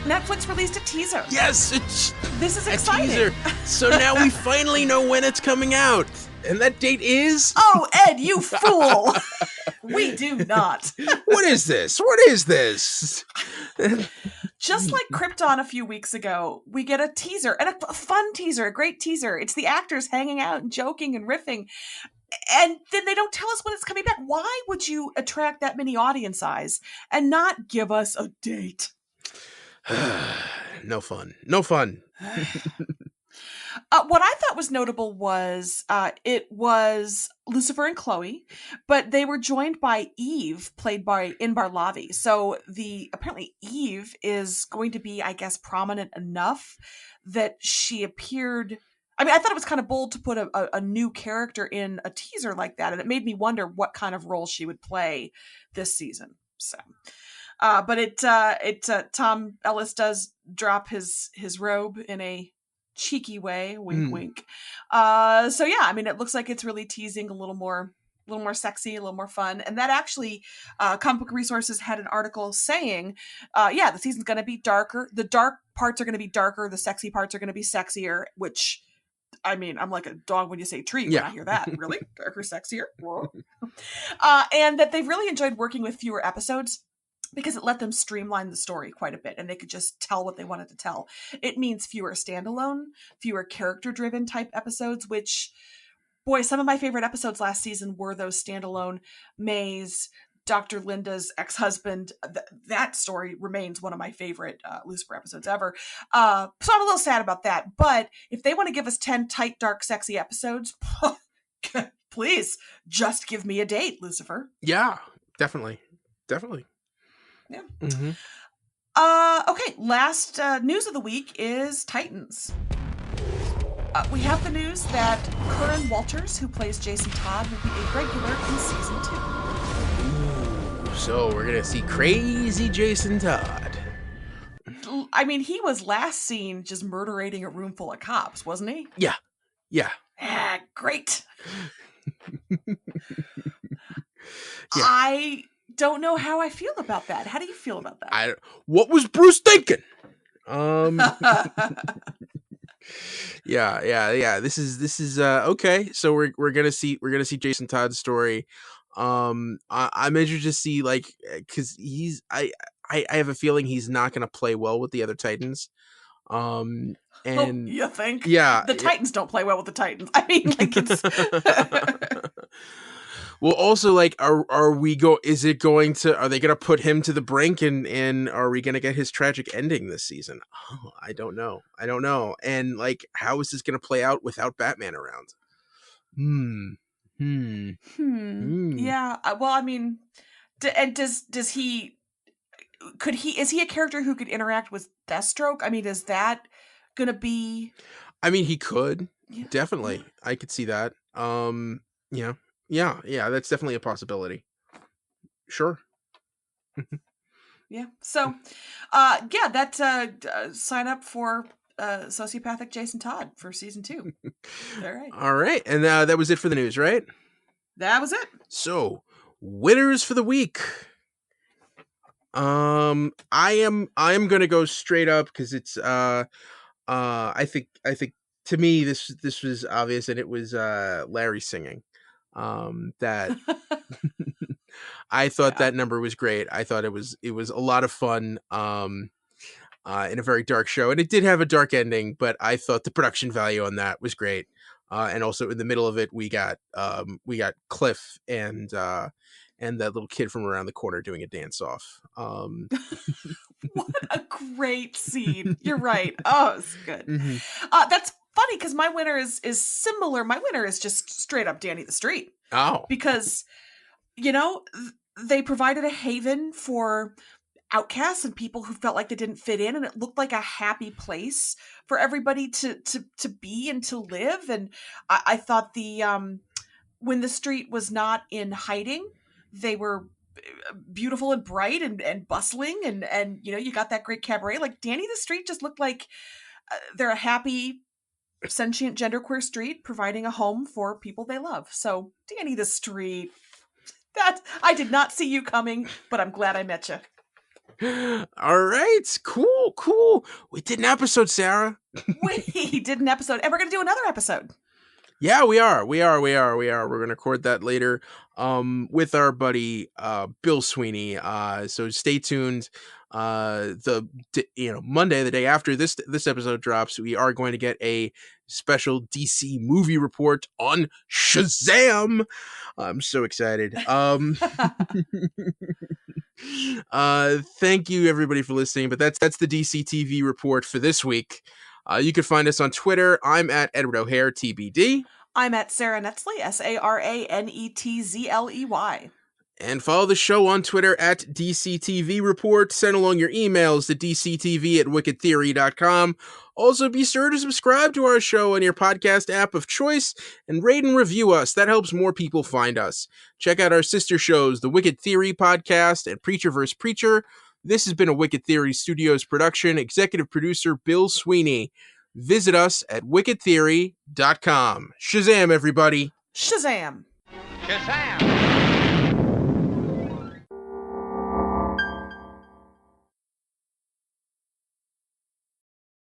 Netflix released a teaser. Yes, this is exciting. Teaser. So now we finally know when it's coming out. And that date is... Oh, Ed, you fool! We do not. What is this? What is this? Just like Krypton a few weeks ago, we get a teaser, and a fun teaser, a great teaser. It's the actors hanging out and joking and riffing. And then they don't tell us when it's coming back. Why would you attract that many audience eyes and not give us a date? No fun. No fun. What I thought was notable was it was Lucifer and Chloe, but they were joined by Eve, played by Inbar Lavi. So apparently Eve is going to be, I guess, prominent enough that she appeared. I mean, I thought it was kind of bold to put a new character in a teaser like that, and it made me wonder what kind of role she would play this season. So, but Tom Ellis does drop his robe in a cheeky way, wink wink. So yeah, I mean, it looks like it's really teasing a little more sexy, a little more fun. And that actually, Comic Book Resources had an article saying, the season's going to be darker. The dark parts are going to be darker. The sexy parts are going to be sexier, which, I mean, I'm like a dog when you say treat when I hear that. Really? Darker, sexier? And that they've really enjoyed working with fewer episodes, because it let them streamline the story quite a bit, and they could just tell what they wanted to tell. It means fewer standalone, fewer character-driven type episodes, which, boy, some of my favorite episodes last season were those standalone. Maze, Dr. Linda's ex-husband, that story remains one of my favorite Lucifer episodes ever. So I'm a little sad about that, but if they want to give us 10 tight, dark, sexy episodes, please, just give me a date, Lucifer. Yeah, definitely. Definitely. Yeah. Mm-hmm. Okay, last news of the week is Titans. We have the news that Curran Walters, who plays Jason Todd, will be a regular in season 2. Ooh, so we're going to see crazy Jason Todd. I mean, he was last seen just murderating a room full of cops, wasn't he? Yeah. Yeah. Great. Yeah. I don't know how I feel about that. How do you feel about that? What was Bruce thinking? Yeah. This is okay. So we're gonna see Jason Todd's story. I'm interested to see, like, because I have a feeling he's not gonna play well with the other Titans. And you think? Yeah, the Titans don't play well with the Titans. I mean, like, it's. Well, also, like, are they going to put him to the brink, and are we going to get his tragic ending this season? Oh, I don't know. And, like, how is this going to play out without Batman around? Yeah. Well, I mean, is he a character who could interact with Deathstroke? I mean, is that going to be? I mean, he could. Yeah. Definitely. I could see that. Yeah, that's definitely a possibility. Sure. Yeah. So, sign up for sociopathic Jason Todd for season 2. All right. And that was it for the news, right? That was it. So, winners for the week. I am going to go straight up, because it's I think to me this was obvious, and it was Larry singing. That I thought that number was great. I thought it was a lot of fun in a very dark show, and it did have a dark ending, but I thought the production value on that was great. And also in the middle of it, we got Cliff and that little kid from around the corner doing a dance off. What a great scene. You're right. Oh, it's good. Mm-hmm. That's funny, because my winner is similar. My winner is just straight up Danny the Street. Oh. Because, they provided a haven for outcasts and people who felt like they didn't fit in, and it looked like a happy place for everybody to be and to live. And I thought when the street was not in hiding, they were beautiful and bright and bustling, and you got that great cabaret. Like, Danny the Street just looked like they're a happy, sentient, genderqueer street providing a home for people they love. So, Danny the Street, that I did not see you coming, but I'm glad I met you. All right, cool. We did an episode, Sarah. We did an episode, and we're gonna do another episode. Yeah, we are. We're gonna record that later, with our buddy Bill Sweeney. So stay tuned. Monday, the day after this episode drops, we are going to get a special DC movie report on Shazam. I'm so excited. Thank you everybody for listening. But that's the DC TV report for this week. You can find us on Twitter. I'm at Edward O'Hare TBD. I'm at Sara Netzley, SaraNetzley. And follow the show on Twitter at DCTV Report. Send along your emails to dctv@wickedtheory.com. Also, be sure to subscribe to our show on your podcast app of choice and rate and review us. That helps more people find us. Check out our sister shows, The Wicked Theory Podcast and Preacher vs. Preacher. This has been a Wicked Theory Studios production. Executive producer Bill Sweeney. Visit us at wickedtheory.com. Shazam, everybody. Shazam. Shazam.